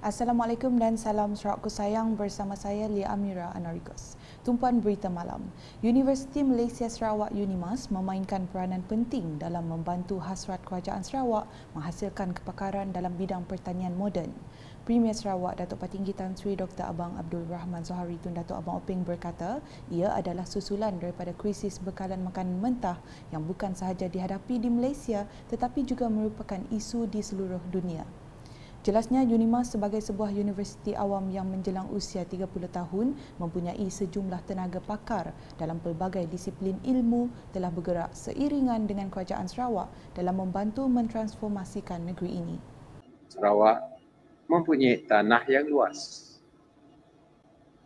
Assalamualaikum dan salam Sarawakku sayang, bersama saya Lia Amira Anarikos. Tumpuan berita malam. Universiti Malaysia Sarawak UNIMAS memainkan peranan penting dalam membantu hasrat kerajaan Sarawak menghasilkan kepakaran dalam bidang pertanian moden. Premier Sarawak Datuk Patinggi Tan Sri Dr. Abang Abdul Rahman Zohari Tun Datuk Abang Openg berkata, ia adalah susulan daripada krisis bekalan makanan mentah yang bukan sahaja dihadapi di Malaysia tetapi juga merupakan isu di seluruh dunia. Jelasnya, UNIMAS sebagai sebuah universiti awam yang menjelang usia 30 tahun mempunyai sejumlah tenaga pakar dalam pelbagai disiplin ilmu telah bergerak seiringan dengan kerajaan Sarawak dalam membantu mentransformasikan negeri ini. Sarawak mempunyai tanah yang luas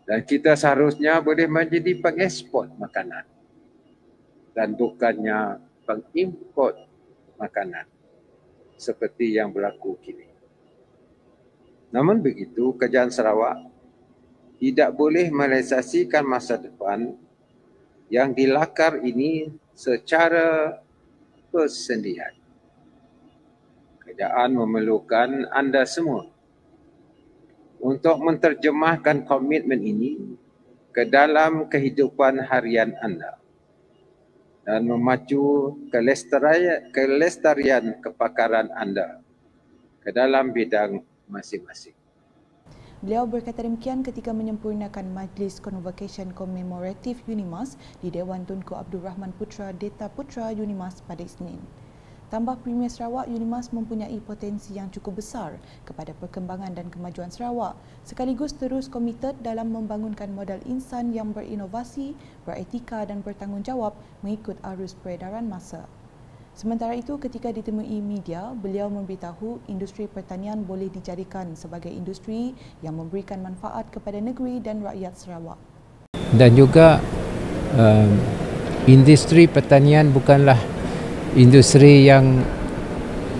dan kita seharusnya boleh menjadi pengeksport makanan dan bukannya pengimport makanan seperti yang berlaku kini. Namun begitu, kerajaan Sarawak tidak boleh merealisasikan masa depan yang dilakar ini secara persendirian. Kerajaan memerlukan anda semua untuk menterjemahkan komitmen ini ke dalam kehidupan harian anda dan memacu kelestarian kepakaran anda ke dalam bidang masing-masing. Beliau berkata demikian ketika menyempurnakan Majlis Convocation Komemoratif UNIMAS di Dewan Tunku Abdul Rahman Putra Deta Putra UNIMAS pada Isnin. Tambah Premier Sarawak, UNIMAS mempunyai potensi yang cukup besar kepada perkembangan dan kemajuan Sarawak, sekaligus terus komited dalam membangunkan modal insan yang berinovasi, beretika dan bertanggungjawab mengikut arus peredaran masa. Sementara itu, ketika ditemui media, beliau memberitahu industri pertanian boleh dijadikan sebagai industri yang memberikan manfaat kepada negeri dan rakyat Sarawak. Dan juga industri pertanian bukanlah industri yang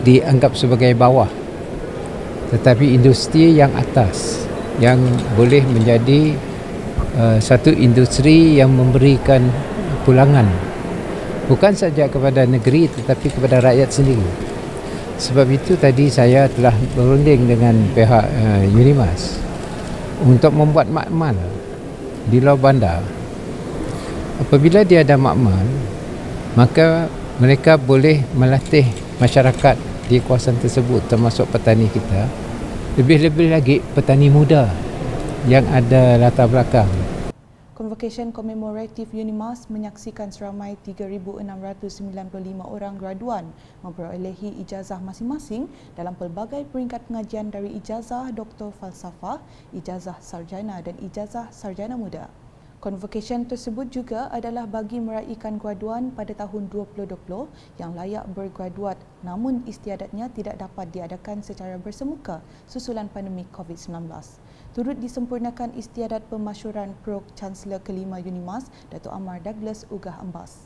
dianggap sebagai bawah, tetapi industri yang atas, yang boleh menjadi satu industri yang memberikan pulangan bukan saja kepada negeri tetapi kepada rakyat sendiri. Sebab itu tadi saya telah berunding dengan pihak UNIMAS untuk membuat makmal di luar bandar. Apabila dia ada makmal, maka mereka boleh melatih masyarakat di kawasan tersebut, termasuk petani kita, lebih-lebih lagi petani muda yang ada latar belakang. Convocation Komemoratif UNIMAS menyaksikan seramai 3,695 orang graduan memperolehi ijazah masing-masing dalam pelbagai peringkat pengajian dari ijazah Doktor Falsafah, ijazah Sarjana dan ijazah Sarjana Muda. Convocation tersebut juga adalah bagi meraikan graduan pada tahun 2020 yang layak bergraduat namun istiadatnya tidak dapat diadakan secara bersemuka susulan pandemik COVID-19. Turut disempurnakan istiadat pemasyuran Pro-Chancellor kelima UNIMAS, Datuk Amar Douglas Ugah Embas.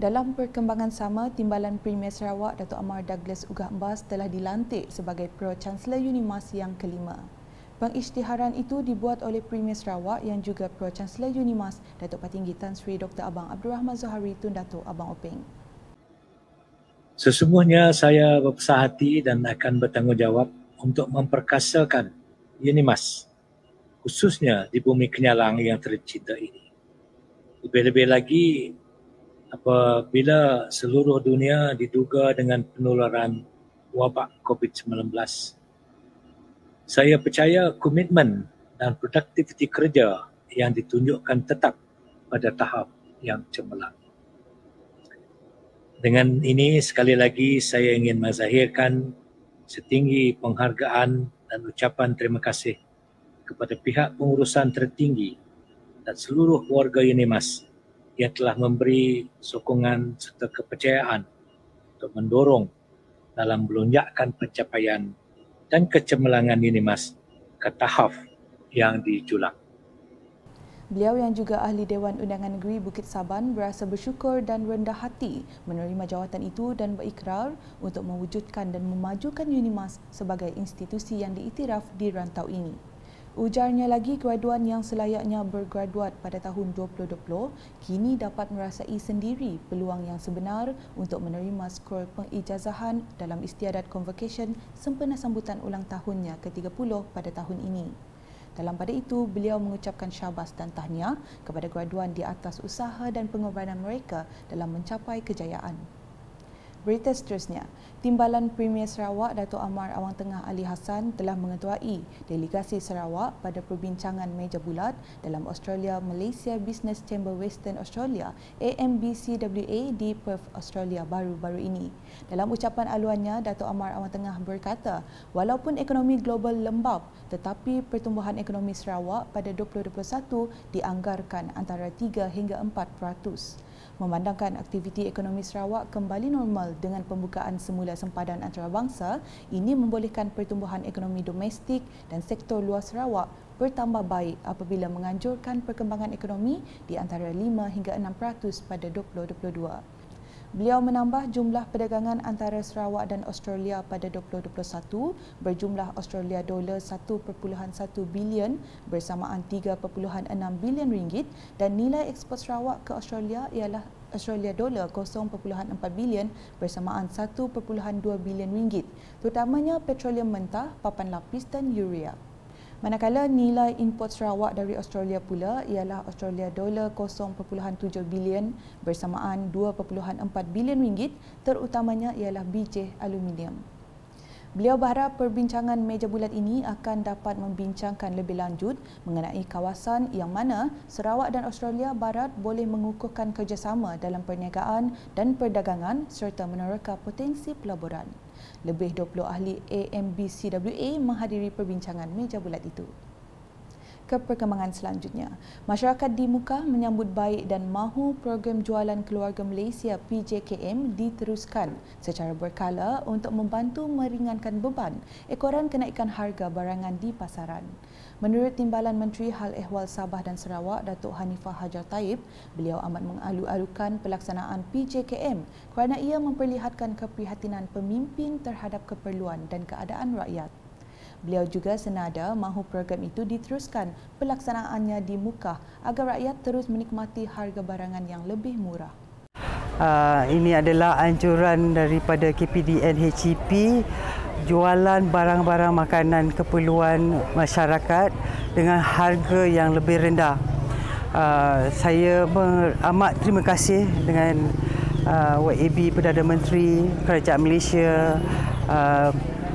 Dalam perkembangan sama, Timbalan Premier Sarawak, Datuk Amar Douglas Ugah Embas telah dilantik sebagai Pro-Chancellor UNIMAS yang kelima. Pengisytiharan itu dibuat oleh Premier Sarawak yang juga Pro-Chancellor UNIMAS, Datuk Patinggi Tan Sri Dr. Abang Abdul Rahman Zohari Tun Datuk Abang Openg. Sesungguhnya saya berbesar hati dan akan bertanggungjawab untuk memperkasakan UNIMAS, khususnya di bumi Kenyalang yang tercinta ini. Lebih-lebih lagi apabila seluruh dunia diduga dengan penularan wabak COVID-19. Saya percaya komitmen dan produktiviti kerja yang ditunjukkan tetap pada tahap yang cemerlang. Dengan ini sekali lagi saya ingin menzahirkan setinggi penghargaan dan ucapan terima kasih kepada pihak pengurusan tertinggi dan seluruh warga UNIMAS yang telah memberi sokongan serta kepercayaan untuk mendorong dalam melonjakkan pencapaian dan kecemerlangan UNIMAS ke tahap yang dijulang. Beliau yang juga ahli Dewan Undangan Negeri Bukit Saban berasa bersyukur dan rendah hati menerima jawatan itu dan berikrar untuk mewujudkan dan memajukan UNIMAS sebagai institusi yang diiktiraf di rantau ini. Ujarnya lagi, graduan yang selayaknya bergraduat pada tahun 2020 kini dapat merasai sendiri peluang yang sebenar untuk menerima skor pengijazahan dalam istiadat convocation sempena sambutan ulang tahunnya ke-30 pada tahun ini. Dalam pada itu, beliau mengucapkan syabas dan tahniah kepada graduan di atas usaha dan pengorbanan mereka dalam mencapai kejayaan. Berita seterusnya, Timbalan Premier Sarawak Datuk Amar Awang Tengah Ali Hassan telah mengetuai delegasi Sarawak pada perbincangan meja bulat dalam Australia Malaysia Business Chamber Western Australia AMBCWA di Perth, Australia baru-baru ini. Dalam ucapan aluannya, Datuk Amar Awang Tengah berkata, walaupun ekonomi global lembab, tetapi pertumbuhan ekonomi Sarawak pada 2021 dianggarkan antara 3 hingga 4%. Memandangkan aktiviti ekonomi Sarawak kembali normal dengan pembukaan semula sempadan antarabangsa, ini membolehkan pertumbuhan ekonomi domestik dan sektor luar Sarawak bertambah baik apabila menganjurkan perkembangan ekonomi di antara 5 hingga 6% pada 2022. Beliau menambah jumlah perdagangan antara Sarawak dan Australia pada 2021 berjumlah Australia dolar 1.1 bilion bersamaan 3.6 bilion ringgit dan nilai ekspor Sarawak ke Australia ialah Australia dolar 0.4 bilion bersamaan 1.2 bilion ringgit, terutamanya petroleum mentah, papan lapis dan urea. Manakala nilai import Sarawak dari Australia pula ialah Australia dolar 0.7 bilion bersamaan 2.4 bilion ringgit, terutamanya ialah biji aluminium. Beliau berharap perbincangan meja bulat ini akan dapat membincangkan lebih lanjut mengenai kawasan yang mana Sarawak dan Australia Barat boleh mengukuhkan kerjasama dalam perniagaan dan perdagangan serta menerka potensi pelaburan. Lebih 20 ahli AMBCWA menghadiri perbincangan meja bulat itu. Ke perkembangan selanjutnya, masyarakat di Mukah menyambut baik dan mahu program jualan keluarga Malaysia PJKM diteruskan secara berkala untuk membantu meringankan beban ekoran kenaikan harga barangan di pasaran. Menurut Timbalan Menteri Hal Ehwal Sabah dan Sarawak Datuk Hanifah Hajar Taib, beliau amat mengalu-alukan pelaksanaan PJKM kerana ia memperlihatkan keprihatinan pemimpin terhadap keperluan dan keadaan rakyat. Beliau juga senada mahu program itu diteruskan pelaksanaannya di Mukah agar rakyat terus menikmati harga barangan yang lebih murah. Ini adalah anjuran daripada KPDN HEP jualan barang-barang makanan keperluan masyarakat dengan harga yang lebih rendah. Saya amat terima kasih dengan YAB Perdana Menteri Kerajaan Malaysia,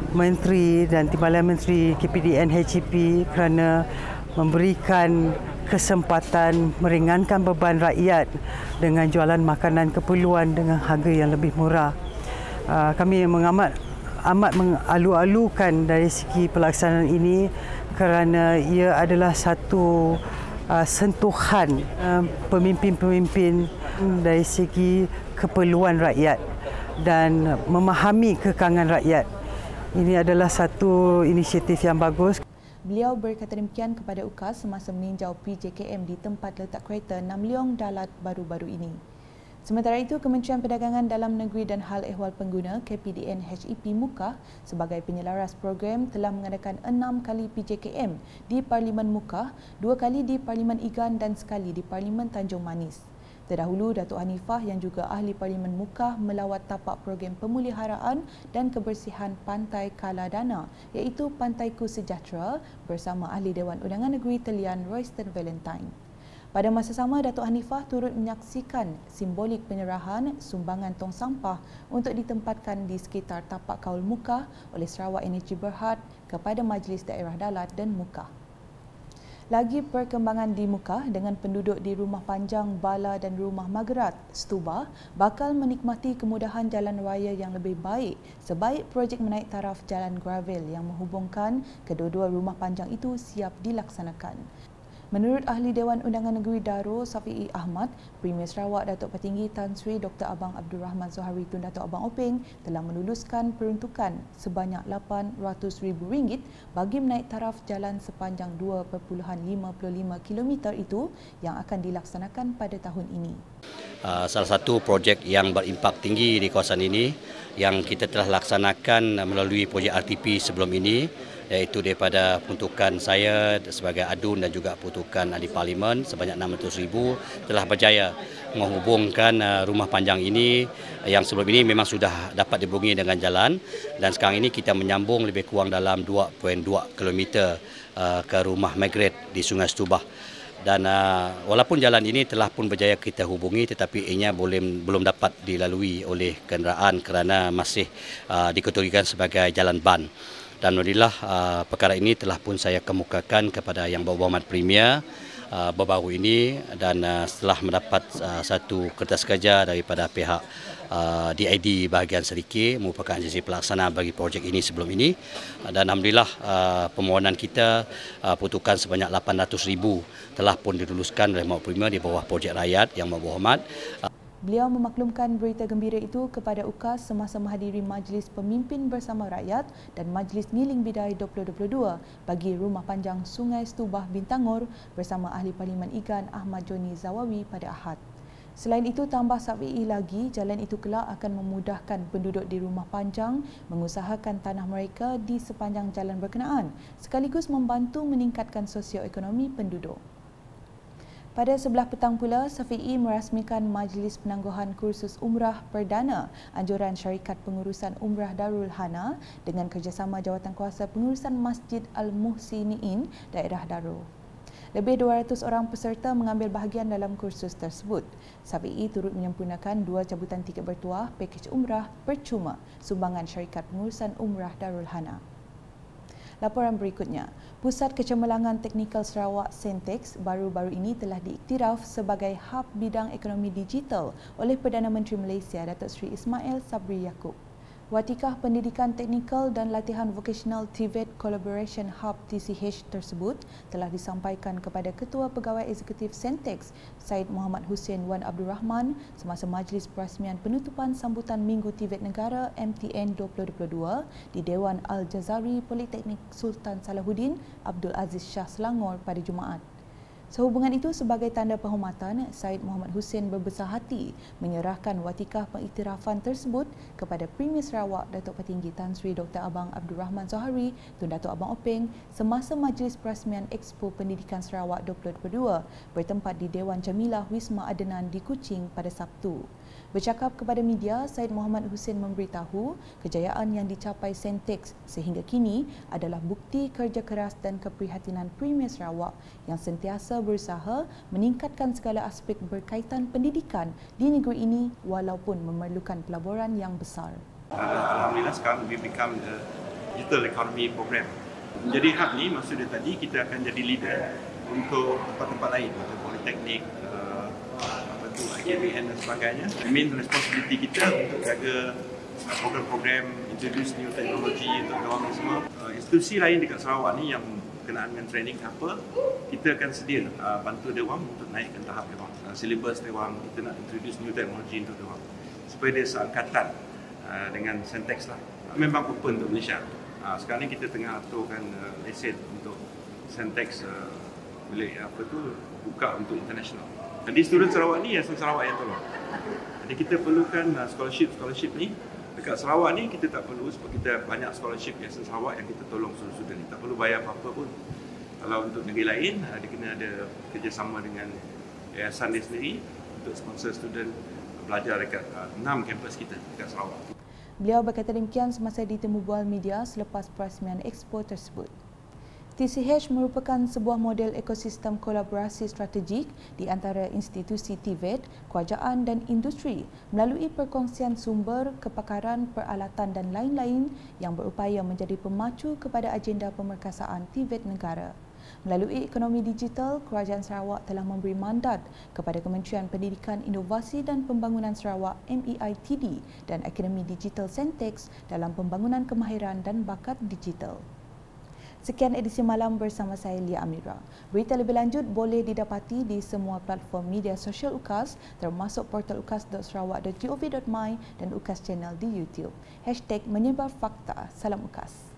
Menteri dan Timbalan Menteri KPDN HEP kerana memberikan kesempatan meringankan beban rakyat dengan jualan makanan keperluan dengan harga yang lebih murah. Kami amat mengalu-alukan dari segi pelaksanaan ini kerana ia adalah satu sentuhan pemimpin-pemimpin dari segi keperluan rakyat dan memahami kekangan rakyat. Ini adalah satu inisiatif yang bagus. Beliau berkata demikian kepada UKAS semasa meninjau PJKM di tempat letak kereta Nam Leong Dalat baru-baru ini. Sementara itu, Kementerian Perdagangan Dalam Negeri dan Hal Ehwal Pengguna KPDN HEP Mukah sebagai penyelaras program telah mengadakan 6 kali PJKM di Parlimen Mukah, 2 kali di Parlimen Igan dan sekali di Parlimen Tanjung Manis. Terdahulu, Datuk Hanifah yang juga ahli Parlimen Mukah melawat tapak program pemuliharaan dan kebersihan Pantai Kaladana iaitu Pantaiku Sejahtera bersama ahli Dewan Undangan Negeri Telian Royston Valentine. Pada masa sama, Datuk Hanifah turut menyaksikan simbolik penyerahan sumbangan tong sampah untuk ditempatkan di sekitar tapak kaul Mukah oleh Sarawak Energy Berhad kepada Majlis Daerah Dalat dan Mukah. Lagi perkembangan di Mukah dengan penduduk di Rumah Panjang, Bala dan Rumah Magarat, Stuba bakal menikmati kemudahan jalan raya yang lebih baik sebaik projek menaik taraf jalan gravel yang menghubungkan kedua-dua rumah panjang itu siap dilaksanakan. Menurut ahli Dewan Undangan Negeri Darul Safi'i Ahmad, Premier Sarawak Datuk Petinggi Tan Sri Dr. Abang Abdul Rahman Zohari Tun Datuk Abang Openg telah meluluskan peruntukan sebanyak RM800,000 bagi menaik taraf jalan sepanjang 2.55 km itu yang akan dilaksanakan pada tahun ini. Salah satu projek yang berimpak tinggi di kawasan ini yang kita telah laksanakan melalui projek RTP sebelum ini iaitu daripada peruntukan saya sebagai adun dan juga peruntukan ahli parlimen sebanyak 600,000 telah berjaya menghubungkan rumah panjang ini yang sebelum ini memang sudah dapat dihubungi dengan jalan, dan sekarang ini kita menyambung lebih kurang dalam 2.2 km ke rumah Margaret di Sungai Setubah. Dan walaupun jalan ini telah pun berjaya kita hubungi, tetapi ianya belum dapat dilalui oleh kenderaan kerana masih dikategorikan sebagai jalan ban. Dan alhamdulillah perkara ini telah pun saya kemukakan kepada Yang Berhormat Premier baru-baru ini, dan setelah mendapat satu kertas kerja daripada pihak DID bahagian Serikir merupakan agensi pelaksana bagi projek ini sebelum ini, dan alhamdulillah permohonan kita peruntukan sebanyak 800,000 telah pun diluluskan oleh Yang Premier di bawah projek rakyat Yang Berhormat. Beliau memaklumkan berita gembira itu kepada UKAS semasa menghadiri Majlis Pemimpin Bersama Rakyat dan Majlis Ngiling Bidai 2022 bagi Rumah Panjang Sungai Setubah Bintangor bersama Ahli Parlimen Igan Ahmad Joni Zawawi pada Ahad. Selain itu, tambah Safi'i lagi, jalan itu kelak akan memudahkan penduduk di Rumah Panjang mengusahakan tanah mereka di sepanjang jalan berkenaan, sekaligus membantu meningkatkan sosioekonomi penduduk. Pada sebelah petang pula, Safi'i merasmikan Majlis Penangguhan Kursus Umrah Perdana Anjuran Syarikat Pengurusan Umrah Darul Hana dengan kerjasama Jawatankuasa Pengurusan Masjid Al-Muhsiniin Daerah Darul. Lebih 200 orang peserta mengambil bahagian dalam kursus tersebut. Safi'i turut menyempurnakan 2 cabutan tiket bertuah pakej umrah percuma sumbangan Syarikat Pengurusan Umrah Darul Hana. Laporan berikutnya, Pusat Kecemerlangan Teknikal Sarawak Sentex baru-baru ini telah diiktiraf sebagai hub bidang ekonomi digital oleh Perdana Menteri Malaysia Datuk Seri Ismail Sabri Yaakob. Watikah Pendidikan Teknikal dan Latihan Vocational TVET Collaboration Hub TCH tersebut telah disampaikan kepada Ketua Pegawai Eksekutif Sentex Syed Muhammad Hussein Wan Abdul Rahman semasa Majlis Perasmian Penutupan Sambutan Minggu TVET Negara MTN 2022 di Dewan Al-Jazari Politeknik Sultan Salahuddin Abdul Aziz Shah Selangor pada Jumaat. Sehubungan itu, sebagai tanda penghormatan, Syed Muhammad Hussein berbesar hati menyerahkan watikah pengiktirafan tersebut kepada Premier Sarawak Datuk Petinggi Tan Sri Dr. Abang Abdul Rahman Zohari Tun Datuk Abang Openg semasa Majlis Perasmian Expo Pendidikan Sarawak 2022 bertempat di Dewan Jamilah Wisma Adenan di Kuching pada Sabtu. Bercakap kepada media, Syed Muhammad Hussein memberitahu kejayaan yang dicapai Sentex sehingga kini adalah bukti kerja keras dan keprihatinan Premier Sarawak yang sentiasa berusaha meningkatkan segala aspek berkaitan pendidikan di negeri ini walaupun memerlukan pelaburan yang besar. Alhamdulillah sekarang we become the digital economy program. Jadi hub ni maksud dia tadi kita akan jadi leader untuk tempat-tempat lain, untuk politeknik, IKBN dan sebagainya. Main responsibility kita untuk jaga program-program, introduce new technology untuk diorang semua. Institusi lain dekat Sarawak ni yang berkenaan dengan training apa, kita akan sedia bantu diorang untuk naikkan tahap diorang. Syllabus diorang, kita nak introduce new technology untuk diorang supaya dia seangkatan dengan Sentex lah. Memang open untuk Malaysia. Sekarang ni kita tengah aturkan lesen untuk Sentex boleh buka untuk international. Jadi student Sarawak ni Yayasan Sarawak yang tolong. Jadi kita perlukan scholarship ni dekat Sarawak ni kita tak perlu sebab kita banyak scholarship Yayasan Sarawak yang kita tolong student ni. Tak perlu bayar apa-apa pun. Kalau untuk negeri lain dia kena ada kerjasama dengan yayasan dia sendiri untuk sponsor student belajar dekat 6 kampus kita dekat Sarawak. Beliau berkata demikian semasa ditemu bual media selepas perasmian expo tersebut. TCH merupakan sebuah model ekosistem kolaborasi strategik di antara institusi TVET, kerajaan dan industri melalui perkongsian sumber, kepakaran, peralatan dan lain-lain yang berupaya menjadi pemacu kepada agenda pemerkasaan TVET negara. Melalui ekonomi digital, Kerajaan Sarawak telah memberi mandat kepada Kementerian Pendidikan, Inovasi dan Pembangunan Sarawak MEITD dan Akademi Digital Sentex dalam pembangunan kemahiran dan bakat digital. Sekian edisi malam bersama saya Lia Amira. Berita lebih lanjut boleh didapati di semua platform media sosial UKAS termasuk portal ukas.sarawak.gov.my dan UKAS Channel di YouTube. #menyebar fakta. Salam UKAS.